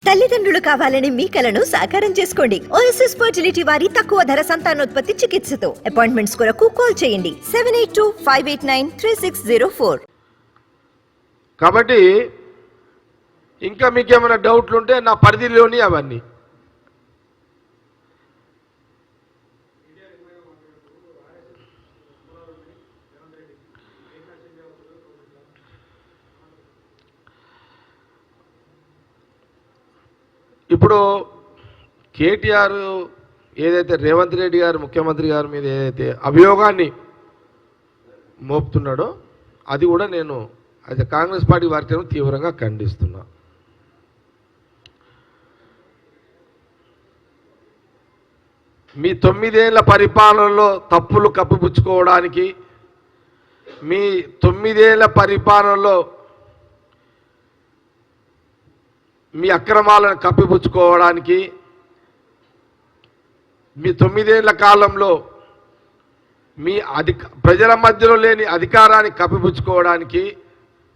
తల్లిదండ్రులు కావాలని మీ కలను సాకారం చేసుకోండి. ఓఎస్ఎస్ ఫర్టిలిటీ వారి తక్కువ ధర సంతానోత్పత్తి చికిత్సతో అపాయింట్మెంట్స్ కొరకు కాల్ చేయండి 7825893604. కాబట్టి ఇంకా మీకేమైనా డౌట్లు ఉంటే నా పరిధిలోని అవన్నీ. ఇప్పుడు కేటీఆర్ ఏదైతే రేవంత్ రెడ్డి గారు ముఖ్యమంత్రి గారి మీద ఏదైతే అభియోగాన్ని మోపుతున్నాడో అది కూడా నేను అది కాంగ్రెస్ పార్టీ వారికి తీవ్రంగా ఖండిస్తున్నా. మీ 9 ఏళ్ల పరిపాలనలో తప్పులు కప్పిపుచ్చుకోవడానికి, మీ 9 ఏళ్ల పరిపాలనలో మీ అక్రమాలను కప్పిపుచ్చుకోవడానికి, మీ 9 ఏళ్ల కాలంలో మీ ప్రజల మధ్యలో లేని అధికారాన్ని కప్పిపుచ్చుకోవడానికి,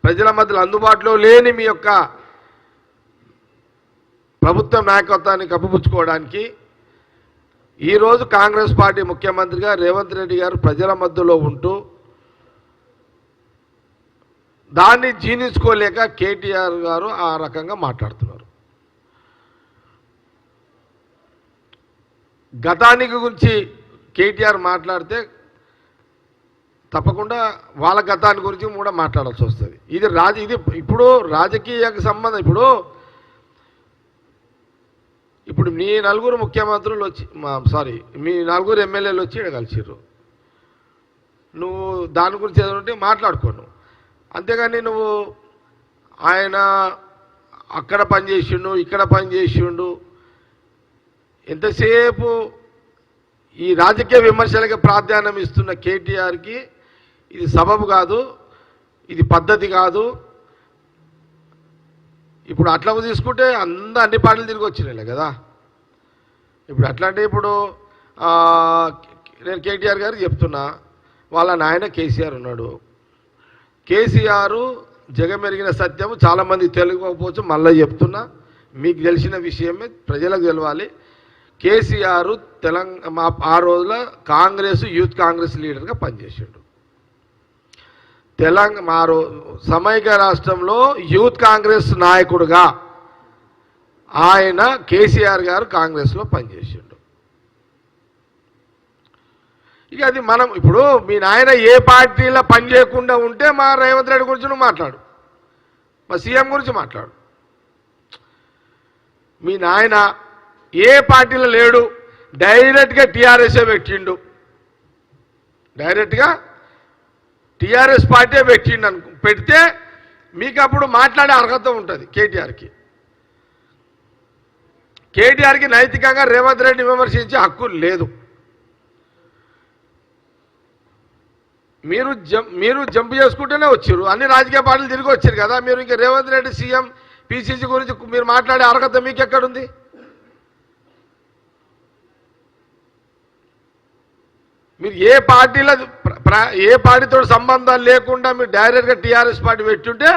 ప్రజల మధ్యలో అందుబాటులో లేని మీ యొక్క ప్రభుత్వ నాయకత్వాన్ని కప్పిపుచ్చుకోవడానికి ఈరోజు కాంగ్రెస్ పార్టీ ముఖ్యమంత్రిగా రేవంత్ రెడ్డి గారు ప్రజల మధ్యలో ఉంటూ దాన్ని జీర్ణించుకోలేక కేటీఆర్ గారు ఆ రకంగా మాట్లాడుతున్నారు. గతానికి గురించి కేటీఆర్ మాట్లాడితే తప్పకుండా వాళ్ళ గతాన్ని గురించి కూడా మాట్లాడాల్సి వస్తుంది. ఇది ఇప్పుడు రాజకీయ సంబంధం. ఇప్పుడు మీ 4 ముఖ్యమంత్రులు వచ్చి మీ 4 ఎమ్మెల్యేలు వచ్చి ఇక్కడ కలిసిర్రు. నువ్వు దాని గురించి ఏదంటే మాట్లాడుకోను, అంతేగాని నువ్వు ఆయన అక్కడ పనిచేసిండు ఇక్కడ పనిచేసిండు ఎంతసేపు ఈ రాజకీయ విమర్శలకి ప్రాధాన్యం ఇస్తున్న కేటీఆర్కి ఇది సబబు కాదు, ఇది పద్ధతి కాదు. ఇప్పుడు అట్లా తీసుకుంటే అన్ని పార్టీలు తిరిగి వచ్చినాయి కదా. ఇప్పుడు అట్లా అంటే ఇప్పుడు నేను కేటీఆర్ గారికి చెప్తున్నా, వాళ్ళ నాయన కేసీఆర్ ఉన్నాడు. కేసీఆర్ జగమెరిగిన సత్యము చాలామంది తెలియకపోవచ్చు, మళ్ళీ చెప్తున్నా, మీకు తెలిసిన విషయమే ప్రజలకు తెలవాలి. కేసీఆర్ ఆ రోజుల కాంగ్రెస్ యూత్ కాంగ్రెస్ లీడర్గా పనిచేసాడు. సమైక్య రాష్ట్రంలో యూత్ కాంగ్రెస్ నాయకుడుగా ఆయన కేసీఆర్ గారు కాంగ్రెస్లో పనిచేసాడు. ఇక అది మనం ఇప్పుడు మీ నాయన ఏ పార్టీలో పని చేయకుండా ఉంటే మా రేవంత్ రెడ్డి గురించి నువ్వు మాట్లాడు, మా సీఎం గురించి మాట్లాడు. మీ నాయన ఏ పార్టీలో లేడు, డైరెక్ట్గా టీఆర్ఎస్ఏ పెట్టిండు, డైరెక్ట్గా టీఆర్ఎస్ పార్టీ పెట్టిండు పెడితే మీకు అప్పుడు మాట్లాడే అర్హత ఉంటుంది. కేటీఆర్కి నైతికంగా రేవంత్ రెడ్డి విమర్శించే హక్కు లేదు. మీరు జంప్ చేసుకుంటూనే వచ్చారు, అన్ని రాజకీయ పార్టీలు తిరిగి వచ్చారు కదా. మీరు ఇంకా రేవంత్ రెడ్డి సీఎం పిసిసి గురించి మీరు మాట్లాడే అర్హత మీకు ఎక్కడుంది? మీరు ఏ పార్టీతో సంబంధం లేకుండా మీరు డైరెక్ట్గా టీఆర్ఎస్ పార్టీ పెట్టుంటే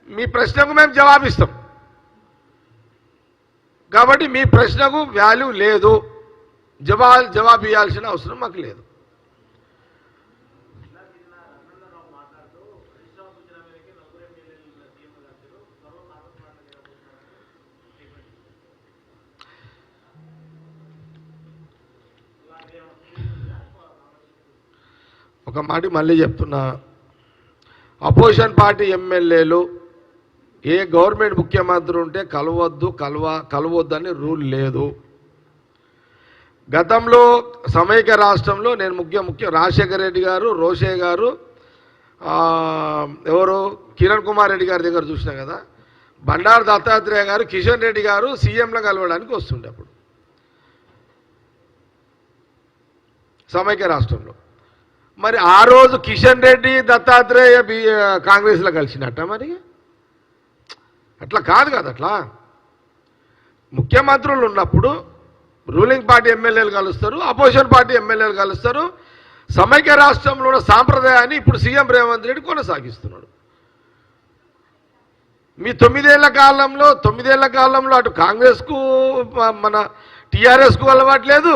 మీ ప్రశ్నకు మేము జవాబిస్తాం. కాబట్టి మీ ప్రశ్నకు వాల్యూ లేదు, జవాబు ఇవ్వాల్సిన అవసరం మాకు లేదు. ఒక మాట మళ్ళీ చెప్తున్నా, అపోజిషన్ పార్టీ ఎమ్మెల్యేలు ఏ గవర్నమెంట్ ముఖ్యమంత్రి ఉంటే కలవద్దు అని రూల్ లేదు. గతంలో సమైక్య రాష్ట్రంలో నేను ముఖ్య రాజశేఖర రెడ్డి గారు, రోషే గారు, ఎవరు కిరణ్ కుమార్ రెడ్డి గారి దగ్గర చూసినా కదా, బండారు దత్తాత్రేయ గారు, కిషన్ రెడ్డి గారు సీఎంలో కలవడానికి వస్తుండే అప్పుడు సమైక్య రాష్ట్రంలో. మరి ఆ రోజు కిషన్ రెడ్డి దత్తాత్రేయ కాంగ్రెస్లో కలిసినట్ట? మరి అట్లా కాదు కదా. అట్లా ముఖ్యమంత్రులు ఉన్నప్పుడు రూలింగ్ పార్టీ ఎమ్మెల్యేలు కలుస్తారు, అపోజిషన్ పార్టీ ఎమ్మెల్యేలు కలుస్తారు. సమైక్య రాష్ట్రంలో ఉన్న సాంప్రదాయాన్ని ఇప్పుడు సీఎం రేవంత్ రెడ్డి కొనసాగిస్తున్నాడు. మీ 9 ఏళ్ల కాలంలో అటు కాంగ్రెస్కు మన టీఆర్ఎస్కు అలవాటు లేదు,